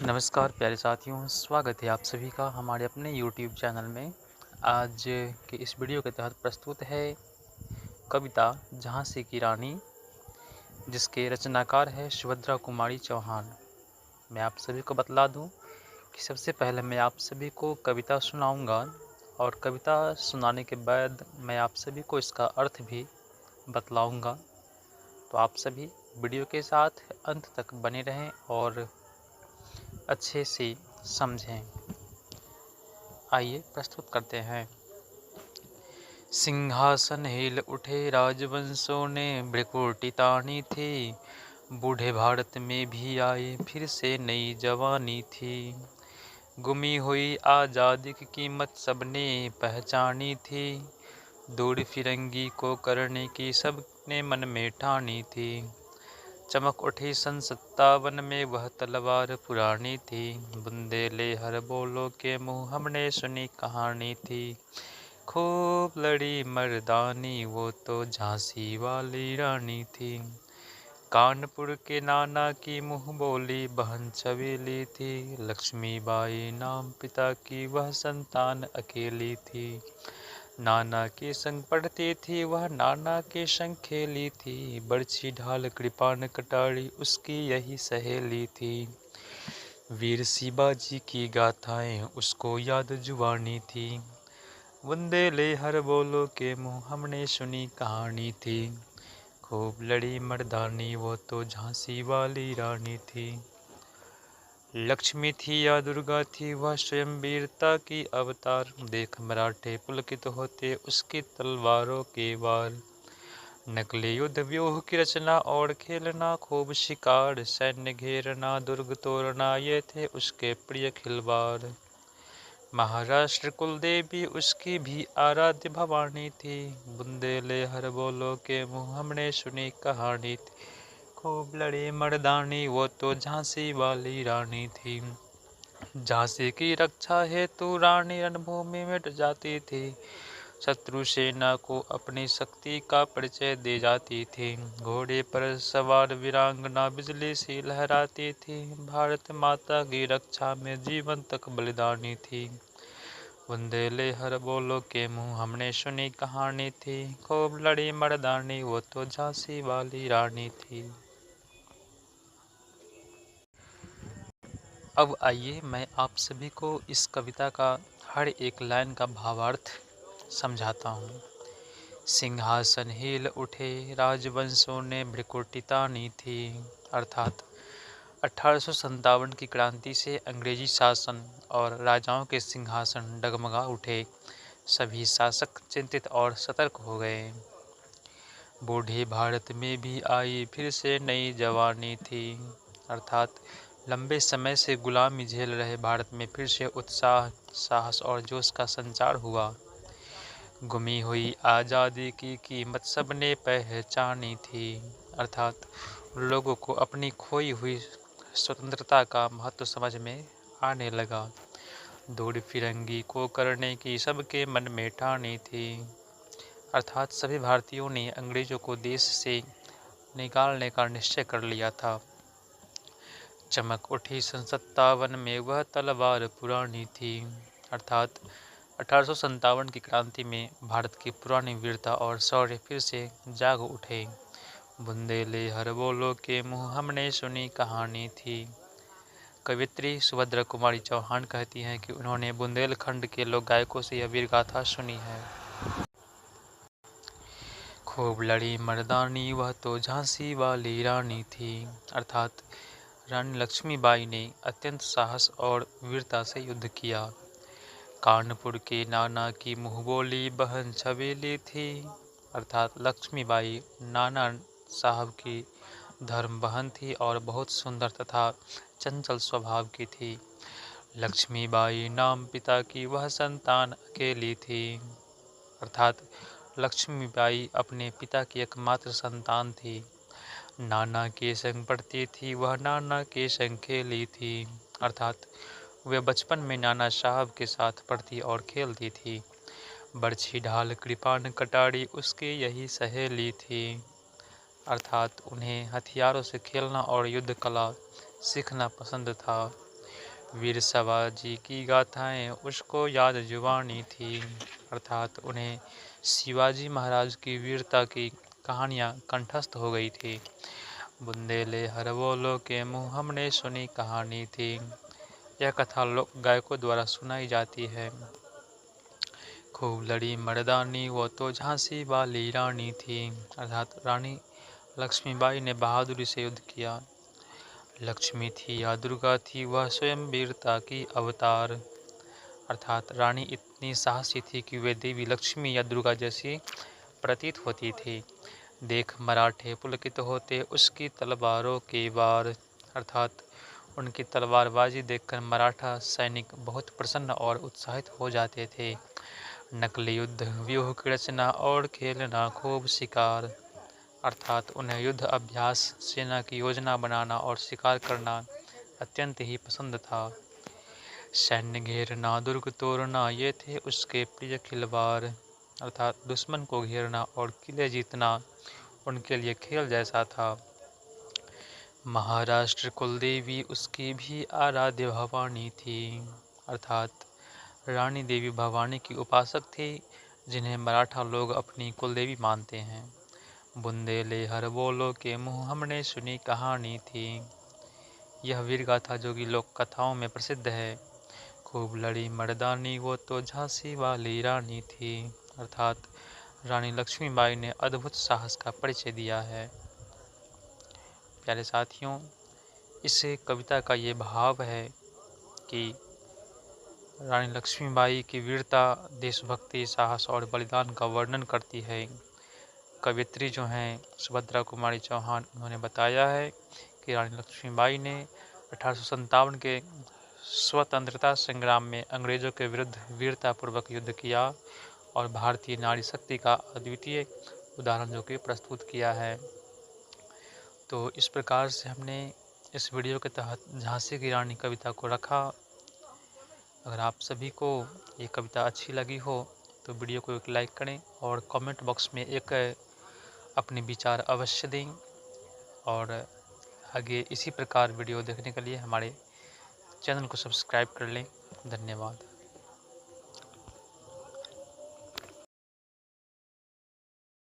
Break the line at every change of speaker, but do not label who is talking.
नमस्कार प्यारे साथियों, स्वागत है आप सभी का हमारे अपने YouTube चैनल में। आज के इस वीडियो के तहत प्रस्तुत है कविता झांसी की रानी, जिसके रचनाकार है सुभद्रा कुमारी चौहान। मैं आप सभी को बतला दूं कि सबसे पहले मैं आप सभी को कविता सुनाऊंगा और कविता सुनाने के बाद मैं आप सभी को इसका अर्थ भी बतलाऊंगा। तो आप सभी वीडियो के साथ अंत तक बने रहें और अच्छे से समझें। आइए प्रस्तुत करते हैं। सिंहासन हिल उठे राजवंशों ने भ्रिकुटी तानी थी, बूढ़े भारत में भी आए फिर से नई जवानी थी। गुमी हुई आज़ादी की कीमत सबने पहचानी थी, दूर फिरंगी को करने की सबने मन में ठानी थी। चमक उठी सन 57 में वह तलवार पुरानी थी, बुंदेले हर बोलो के मुँह हमने सुनी कहानी थी। खूब लड़ी मर्दानी वो तो झांसी वाली रानी थी, कानपुर के नाना की मुँह बोली बहन छबीली थी। लक्ष्मीबाई नाम पिता की वह संतान अकेली थी, नाना के संग पढ़ती थी वह नाना के संग खेली थी। बरछी ढाल कृपाण कटारी उसकी यही सहेली थी, वीर शिवाजी की गाथाएं उसको याद जुबानी थी। बुंदेले हर बोलो के मुँह हमने सुनी कहानी थी, खूब लड़ी मर्दानी वो तो झांसी वाली रानी थी। लक्ष्मी थी या दुर्गा थी वह स्वयं वीरता की अवतार, देख मराठे पुलकित होते उसकी तलवारों के वार। नकली युद्ध व्यूह की रचना और खेलना खूब शिकार, सैन्य घेरना दुर्ग तोड़ना ये थे उसके प्रिय खिलवाड़। महाराष्ट्र कुल देवी उसकी भी आराध्य भवानी थी, बुंदेले हर बोलो के मुँह हमने सुनी कहानी थी। खूब लड़ी मर्दानी वो तो झांसी वाली रानी थी, झांसी की रक्षा हेतु रानी रणभूमि में डट जाती थी। शत्रु सेना को अपनी शक्ति का परिचय दे जाती थी, घोड़े पर सवार वीरांगना बिजली सी लहराती थी। भारत माता की रक्षा में जीवन तक बलिदानी थी, बुंदेले हर बोलो के मुँह हमने सुनी कहानी थी। खूब लड़ी मर्दानी वो तो झांसी वाली रानी थी। अब आइए मैं आप सभी को इस कविता का हर एक लाइन का भावार्थ समझाता हूँ। सिंहासन हिल उठे राजवंशों ने भ्रिकुटी तानी थी, अर्थात 1857 की क्रांति से अंग्रेजी शासन और राजाओं के सिंहासन डगमगा उठे, सभी शासक चिंतित और सतर्क हो गए। बूढ़े भारत में भी आई फिर से नई जवानी थी, अर्थात लंबे समय से गुलामी झेल रहे भारत में फिर से उत्साह, साहस और जोश का संचार हुआ। गुमी हुई आज़ादी की कीमत सबने पहचानी थी, अर्थात लोगों को अपनी खोई हुई स्वतंत्रता का महत्व समझ में आने लगा। दूर फिरंगी को करने की सबके मन में ठानी थी, अर्थात सभी भारतीयों ने अंग्रेजों को देश से निकालने का निश्चय कर लिया था। चमक उठी सन 57 में वह तलवार पुरानी थी, अर्थात 1857 की क्रांति में भारत की पुरानी वीरता और शौर्य फिर से जाग उठे। बुंदेले हर बोलो के मुँह हमने सुनी कहानी थी। कवियत्री सुभद्रा कुमारी चौहान कहती हैं कि उन्होंने बुंदेलखंड के लोक गायकों से यह वीर गाथा सुनी है। खूब लड़ी मर्दानी वह तो झांसी वाली रानी थी, अर्थात रानी लक्ष्मीबाई ने अत्यंत साहस और वीरता से युद्ध किया। कानपुर के नाना की मुँह बोली बहन छबीली थी, अर्थात लक्ष्मीबाई नाना साहब की धर्म बहन थी और बहुत सुंदर तथा चंचल स्वभाव की थी। लक्ष्मीबाई नाम पिता की वह संतान अकेली थी, अर्थात लक्ष्मीबाई अपने पिता की एकमात्र संतान थी। नाना के संग पढ़ती थी वह नाना के संग खेली थी, अर्थात वे बचपन में नाना साहब के साथ पढ़ती और खेलती थी। बरछी ढाल कृपाण कटारी उसकी यही सहेली थी, अर्थात उन्हें हथियारों से खेलना और युद्ध कला सीखना पसंद था। वीर शिवाजी की गाथाएं उसको याद जुबानी थी, अर्थात उन्हें शिवाजी महाराज की वीरता की कहानियां कंठस्थ हो गई थी। बुंदेले हर बोलो के मुँह हमने सुनी कहानी थी। यह कथा लोक गायकों द्वारा सुनाई जाती है। खूब लड़ी मर्दानी वो तो झांसी वाली रानी थी, अर्थात रानी लक्ष्मीबाई ने बहादुरी से युद्ध किया। लक्ष्मी थी या दुर्गा थी वह स्वयं वीरता की अवतार, अर्थात रानी इतनी साहसी थी कि वे देवी लक्ष्मी या दुर्गा जैसी प्रतीत होती थी। देख मराठे पुलकित होते उसकी तलवारों के वार, अर्थात उनकी तलवारबाजी देखकर मराठा सैनिक बहुत प्रसन्न और उत्साहित हो जाते थे। नकली युद्ध व्यूह की रचना और खेलना खूब शिकार, अर्थात उन्हें युद्ध अभ्यास, सेना की योजना बनाना और शिकार करना अत्यंत ही पसंद था। सैन्य घेरना, दुर्ग तोड़ना ये थे उसके प्रिय खिलवाड़, अर्थात दुश्मन को घेरना और किले जीतना उनके लिए खेल जैसा था। महाराष्ट्र कुलदेवी उसकी भी आराध्य भवानी थी, अर्थात रानी देवी भवानी की उपासक थी जिन्हें मराठा लोग अपनी कुलदेवी मानते हैं। बुंदेले हर बोलो के मुँह हमने सुनी कहानी थी। यह वीर गाथा जो कि लोक कथाओं में प्रसिद्ध है। खूब लड़ी मर्दानी वो तो झांसी वाली रानी थी, अर्थात रानी लक्ष्मीबाई ने अद्भुत साहस का परिचय दिया है। प्यारे साथियों, इस कविता का ये भाव है कि रानी लक्ष्मीबाई की वीरता, देशभक्ति, साहस और बलिदान का वर्णन करती है। कवियत्री जो हैं सुभद्रा कुमारी चौहान, उन्होंने बताया है कि रानी लक्ष्मीबाई ने 1857 के स्वतंत्रता संग्राम में अंग्रेजों के विरुद्ध वीरतापूर्वक युद्ध किया और भारतीय नारी शक्ति का अद्वितीय उदाहरण जो कि प्रस्तुत किया है। तो इस प्रकार से हमने इस वीडियो के तहत झांसी की रानी कविता को रखा। अगर आप सभी को ये कविता अच्छी लगी हो तो वीडियो को एक लाइक करें और कमेंट बॉक्स में एक अपने विचार अवश्य दें, और आगे इसी प्रकार वीडियो देखने के लिए हमारे चैनल को सब्सक्राइब कर लें। धन्यवाद।